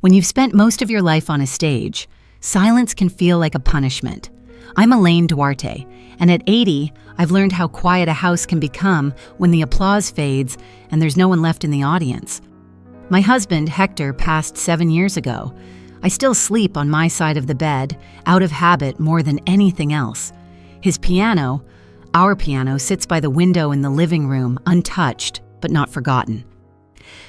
When you've spent most of your life on a stage, silence can feel like a punishment. I'm Elaine Duarte, and at 80, I've learned how quiet a house can become when the applause fades and there's no one left in the audience. My husband, Hector, passed 7 years ago. I still sleep on my side of the bed, out of habit more than anything else. His piano, our piano, sits by the window in the living room, untouched, but not forgotten.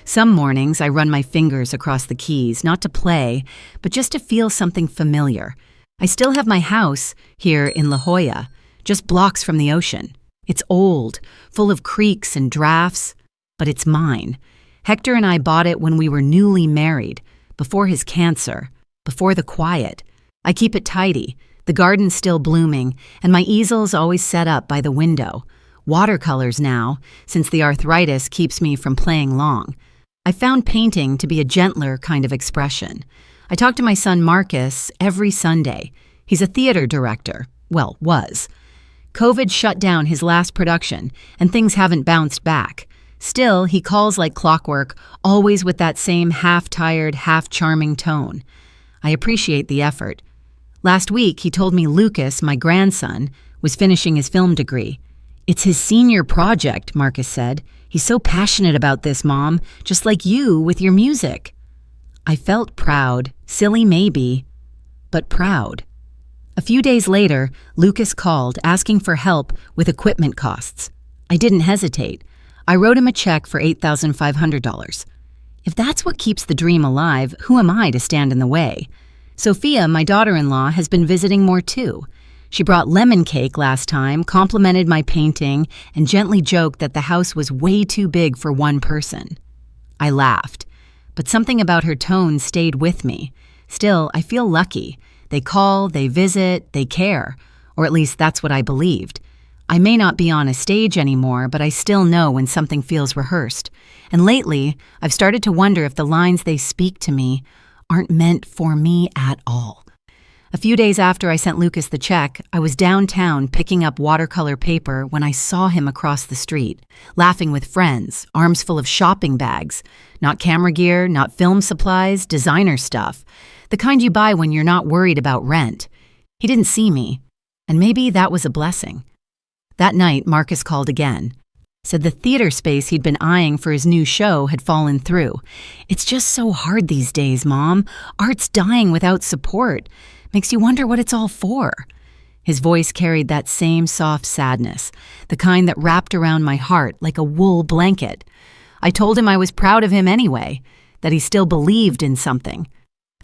Some mornings I run my fingers across the keys, not to play, but just to feel something familiar. I still have my house here in La Jolla, just blocks from the ocean. It's old, full of creaks and drafts, but it's mine. Hector and I bought it when we were newly married, before his cancer, before the quiet. I keep it tidy, the garden's still blooming, and my easel's always set up by the window. Watercolors now, since the arthritis keeps me from playing long. I found painting to be a gentler kind of expression. I talk to my son Marcus every Sunday. He's a theater director. Well, was. COVID shut down his last production, and things haven't bounced back. Still, he calls like clockwork, always with that same half-tired, half-charming tone. I appreciate the effort. Last week, he told me Lucas, my grandson, was finishing his film degree. "It's his senior project," Marcus said. "He's so passionate about this, Mom, just like you with your music." I felt proud, silly maybe, but proud. A few days later, Lucas called asking for help with equipment costs. I didn't hesitate. I wrote him a check for $8,500. If that's what keeps the dream alive, who am I to stand in the way? Sophia, my daughter-in-law, has been visiting more too. She brought lemon cake last time, complimented my painting, and gently joked that the house was way too big for one person. I laughed, but something about her tone stayed with me. Still, I feel lucky. They call, they visit, they care, or at least that's what I believed. I may not be on a stage anymore, but I still know when something feels rehearsed. And lately, I've started to wonder if the lines they speak to me aren't meant for me at all. A few days after I sent Lucas the check, I was downtown picking up watercolor paper when I saw him across the street, laughing with friends, arms full of shopping bags. Not camera gear, not film supplies, designer stuff. The kind you buy when you're not worried about rent. He didn't see me, and maybe that was a blessing. That night, Marcus called again. Said the theater space he'd been eyeing for his new show had fallen through. "It's just so hard these days, Mom. Art's dying without support. Makes you wonder what it's all for." His voice carried that same soft sadness, the kind that wrapped around my heart like a wool blanket. I told him I was proud of him anyway, that he still believed in something.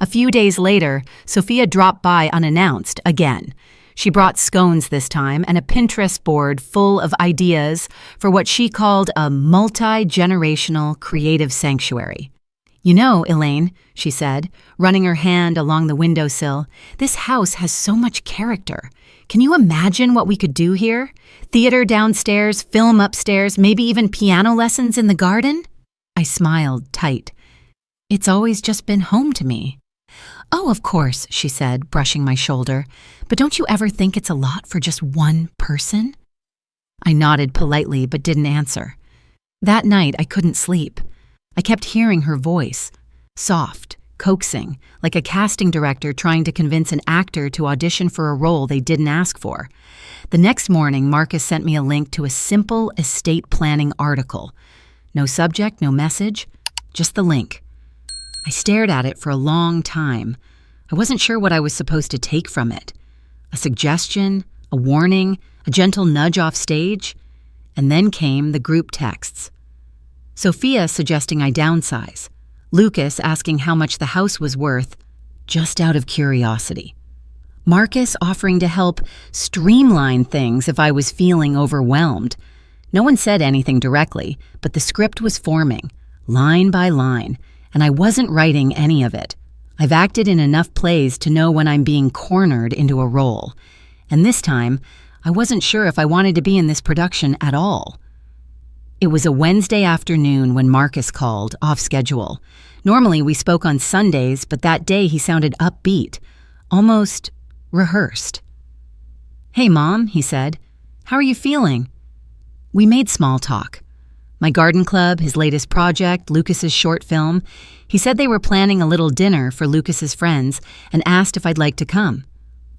A few days later, Sophia dropped by unannounced again. She brought scones this time and a Pinterest board full of ideas for what she called a multi-generational creative sanctuary. "You know, Elaine," she said, running her hand along the windowsill, "this house has so much character. Can you imagine what we could do here? Theater downstairs, film upstairs, maybe even piano lessons in the garden?" I smiled tight. "It's always just been home to me." "Oh, of course," she said, brushing my shoulder. "But don't you ever think it's a lot for just one person?" I nodded politely but didn't answer. That night, I couldn't sleep. I kept hearing her voice, soft, coaxing, like a casting director trying to convince an actor to audition for a role they didn't ask for. The next morning, Marcus sent me a link to a simple estate planning article. No subject, no message, just the link. I stared at it for a long time. I wasn't sure what I was supposed to take from it. A suggestion, a warning, a gentle nudge off stage, and then came the group texts. Sophia suggesting I downsize. Lucas asking how much the house was worth, just out of curiosity. Marcus offering to help streamline things if I was feeling overwhelmed. No one said anything directly, but the script was forming, line by line, and I wasn't writing any of it. I've acted in enough plays to know when I'm being cornered into a role. And this time, I wasn't sure if I wanted to be in this production at all. It was a Wednesday afternoon when Marcus called, off schedule. Normally we spoke on Sundays, but that day he sounded upbeat, almost rehearsed. "Hey, Mom," he said. "How are you feeling?" We made small talk. My garden club, his latest project, Lucas's short film. He said they were planning a little dinner for Lucas's friends and asked if I'd like to come.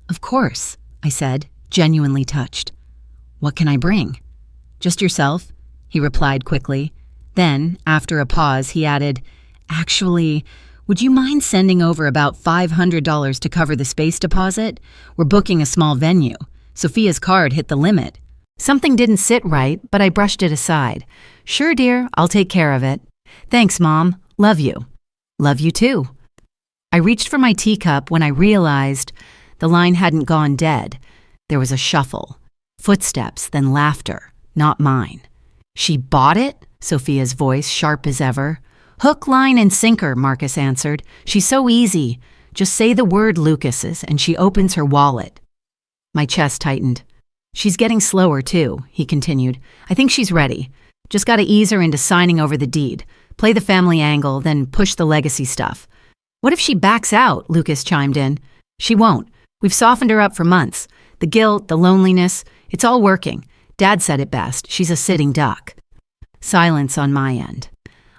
Of course, I said, genuinely touched. What can I bring? Just yourself, he replied quickly. Then, after a pause, he added, Actually, would you mind sending over about $500 to cover the space deposit? We're booking a small venue. Sophia's card hit the limit. Something didn't sit right, but I brushed it aside. Sure, dear, I'll take care of it. Thanks, Mom. Love you. Love you too. I reached for my teacup when I realized the line hadn't gone dead. There was a shuffle. Footsteps, then laughter. Not mine. She bought it? Sophia's voice sharp as ever. Hook, line, and sinker, Marcus answered. She's so easy. Just say the word Lucas's and she opens her wallet. My chest tightened. She's getting slower, too, he continued. I think she's ready. Just gotta ease her into signing over the deed. Play the family angle, then push the legacy stuff. What if she backs out? Lucas chimed in. She won't. We've softened her up for months. The guilt, the loneliness, it's all working. Dad said it best. She's a sitting duck. Silence on my end.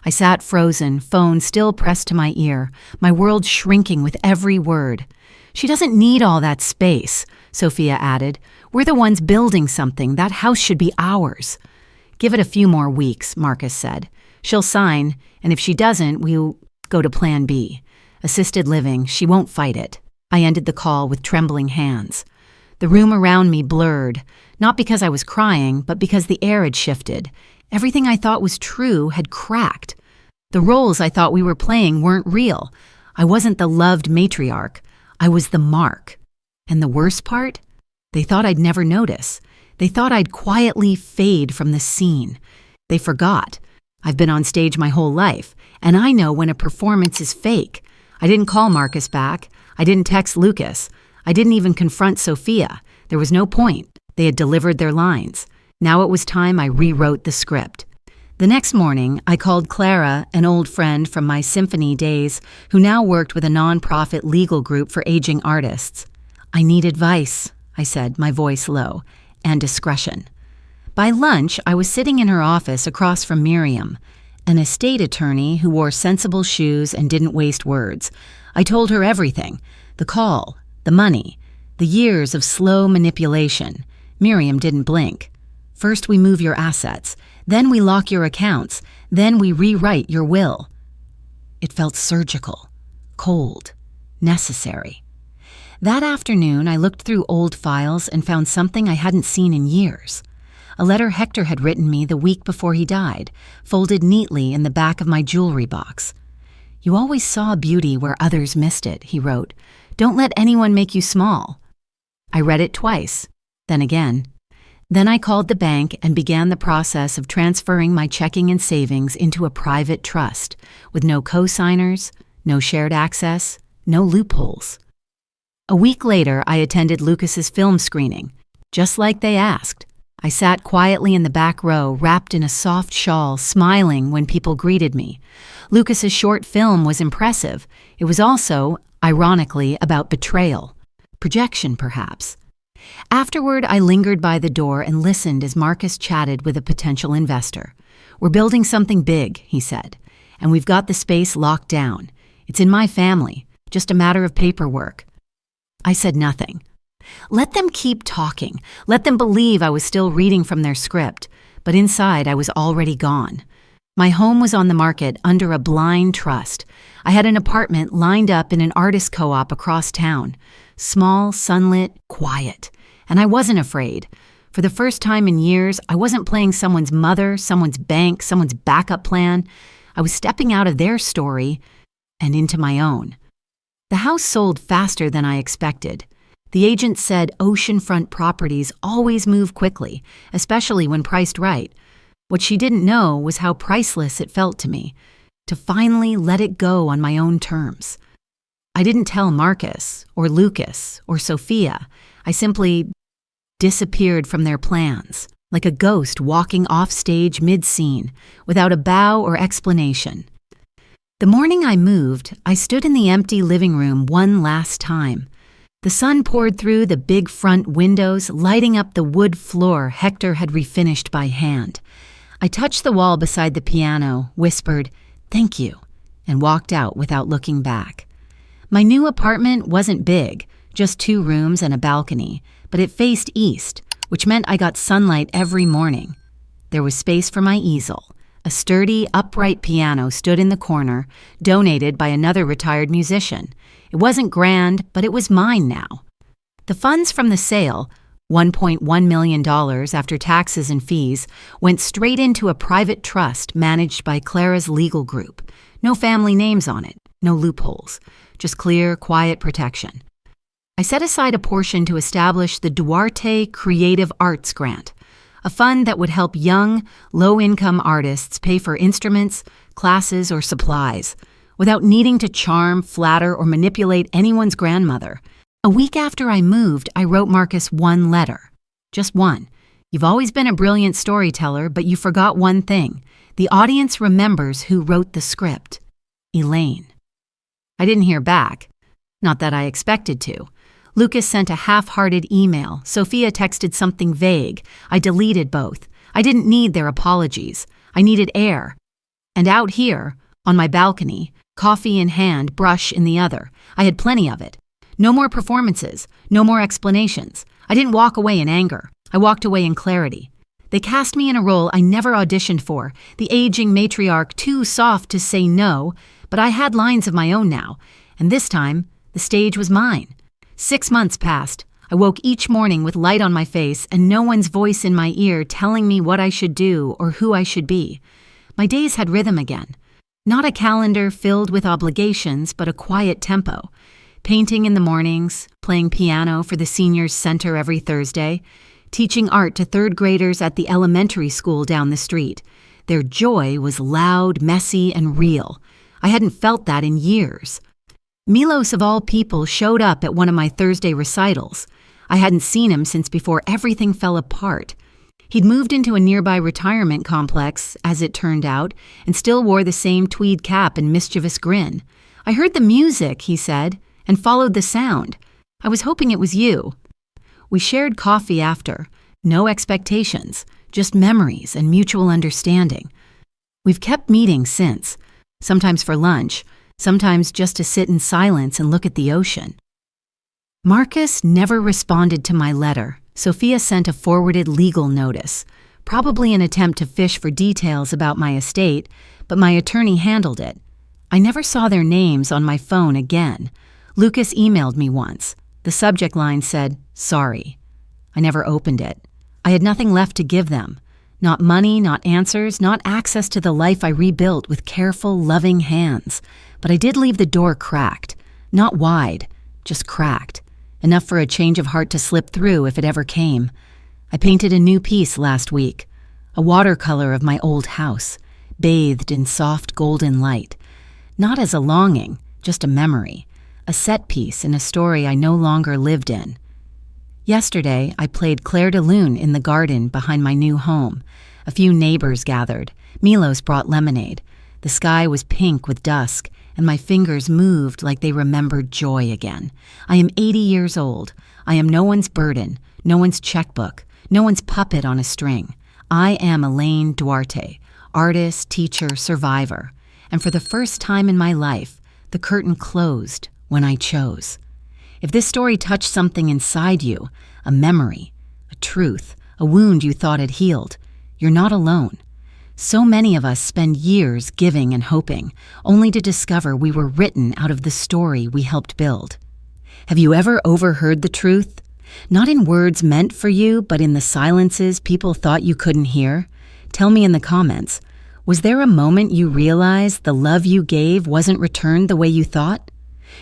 I sat frozen, phone still pressed to my ear, my world shrinking with every word. She doesn't need all that space, Sophia added. We're the ones building something. That house should be ours. Give it a few more weeks, Marcus said. She'll sign, and if she doesn't, we'll go to Plan B. Assisted living, she won't fight it. I ended the call with trembling hands. The room around me blurred, not because I was crying, but because the air had shifted. Everything I thought was true had cracked. The roles I thought we were playing weren't real. I wasn't the loved matriarch. I was the mark. And the worst part? They thought I'd never notice. They thought I'd quietly fade from the scene. They forgot. I've been on stage my whole life, and I know when a performance is fake. I didn't call Marcus back. I didn't text Lucas. I didn't even confront Sophia. There was no point. They had delivered their lines. Now it was time I rewrote the script. The next morning, I called Clara, an old friend from my symphony days, who now worked with a nonprofit legal group for aging artists. I need advice, I said, my voice low, and discretion. By lunch, I was sitting in her office across from Miriam, an estate attorney who wore sensible shoes and didn't waste words. I told her everything, the call, the money, the years of slow manipulation. Miriam didn't blink. First we move your assets, then we lock your accounts, then we rewrite your will. It felt surgical, cold, necessary. That afternoon, I looked through old files and found something I hadn't seen in years. A letter Hector had written me the week before he died, folded neatly in the back of my jewelry box. You always saw beauty where others missed it, he wrote. Don't let anyone make you small. I read it twice, then again. Then I called the bank and began the process of transferring my checking and savings into a private trust, with no co-signers, no shared access, no loopholes. A week later, I attended Lucas's film screening, just like they asked. I sat quietly in the back row, wrapped in a soft shawl, smiling when people greeted me. Lucas's short film was impressive. It was also, ironically, about betrayal. Projection, perhaps. Afterward, I lingered by the door and listened as Marcus chatted with a potential investor. We're building something big, he said, and we've got the space locked down. It's in my family, just a matter of paperwork. I said nothing. Let them keep talking. Let them believe I was still reading from their script, but inside I was already gone. My home was on the market under a blind trust. I had an apartment lined up in an artist co-op across town. Small, sunlit, quiet. And I wasn't afraid. For the first time in years, I wasn't playing someone's mother, someone's bank, someone's backup plan. I was stepping out of their story and into my own. The house sold faster than I expected. The agent said oceanfront properties always move quickly, especially when priced right. What she didn't know was how priceless it felt to me, to finally let it go on my own terms. I didn't tell Marcus, or Lucas, or Sophia. I simply disappeared from their plans, like a ghost walking off stage mid-scene, without a bow or explanation. The morning I moved, I stood in the empty living room one last time. The sun poured through the big front windows, lighting up the wood floor Hector had refinished by hand. I touched the wall beside the piano, whispered, "Thank you," and walked out without looking back. My new apartment wasn't big, just 2 rooms and a balcony, but it faced east, which meant I got sunlight every morning. There was space for my easel. A sturdy, upright piano stood in the corner, donated by another retired musician. It wasn't grand, but it was mine now. The funds from the sale, $1.1 million after taxes and fees, went straight into a private trust managed by Clara's legal group. No family names on it, no loopholes, just clear, quiet protection. I set aside a portion to establish the Duarte Creative Arts Grant, a fund that would help young, low-income artists pay for instruments, classes, or supplies, without needing to charm, flatter, or manipulate anyone's grandmother. A week after I moved, I wrote Marcus one letter. Just one. "You've always been a brilliant storyteller, but you forgot one thing. The audience remembers who wrote the script. Elaine." I didn't hear back. Not that I expected to. Lucas sent a half-hearted email. Sophia texted something vague. I deleted both. I didn't need their apologies. I needed air. And out here, on my balcony, coffee in hand, brush in the other, I had plenty of it. No more performances, no more explanations. I didn't walk away in anger. I walked away in clarity. They cast me in a role I never auditioned for, the aging matriarch too soft to say no, but I had lines of my own now, and this time, the stage was mine. 6 months passed. I woke each morning with light on my face and no one's voice in my ear telling me what I should do or who I should be. My days had rhythm again. Not a calendar filled with obligations, but a quiet tempo. Painting in the mornings, playing piano for the seniors' center every Thursday, teaching art to 3rd graders at the elementary school down the street. Their joy was loud, messy, and real. I hadn't felt that in years. Milos, of all people, showed up at one of my Thursday recitals. I hadn't seen him since before everything fell apart. He'd moved into a nearby retirement complex, as it turned out, and still wore the same tweed cap and mischievous grin. "I heard the music," he said, "and followed the sound. I was hoping it was you." We shared coffee after. No expectations, just memories and mutual understanding. We've kept meeting since, sometimes for lunch, sometimes just to sit in silence and look at the ocean. Marcus never responded to my letter. Sophia sent a forwarded legal notice, probably an attempt to fish for details about my estate, but my attorney handled it. I never saw their names on my phone again. Lucas emailed me once. The subject line said, "Sorry." I never opened it. I had nothing left to give them. Not money, not answers, not access to the life I rebuilt with careful, loving hands. But I did leave the door cracked. Not wide, just cracked. Enough for a change of heart to slip through if it ever came. I painted a new piece last week. A watercolor of my old house, bathed in soft golden light. Not as a longing, just a memory. A set piece in a story I no longer lived in. Yesterday, I played Clair de Lune in the garden behind my new home. A few neighbors gathered. Milos brought lemonade. The sky was pink with dusk, and my fingers moved like they remembered joy again. I am 80 years old. I am no one's burden, no one's checkbook, no one's puppet on a string. I am Elaine Duarte, artist, teacher, survivor. And for the first time in my life, the curtain closed when I chose. If this story touched something inside you, a memory, a truth, a wound you thought had healed, you're not alone. So many of us spend years giving and hoping, only to discover we were written out of the story we helped build. Have you ever overheard the truth? Not in words meant for you, but in the silences people thought you couldn't hear? Tell me in the comments. Was there a moment you realized the love you gave wasn't returned the way you thought?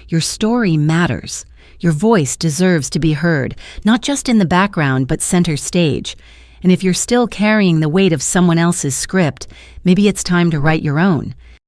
Your story matters. Your voice deserves to be heard, not just in the background, but center stage. And if you're still carrying the weight of someone else's script, maybe it's time to write your own.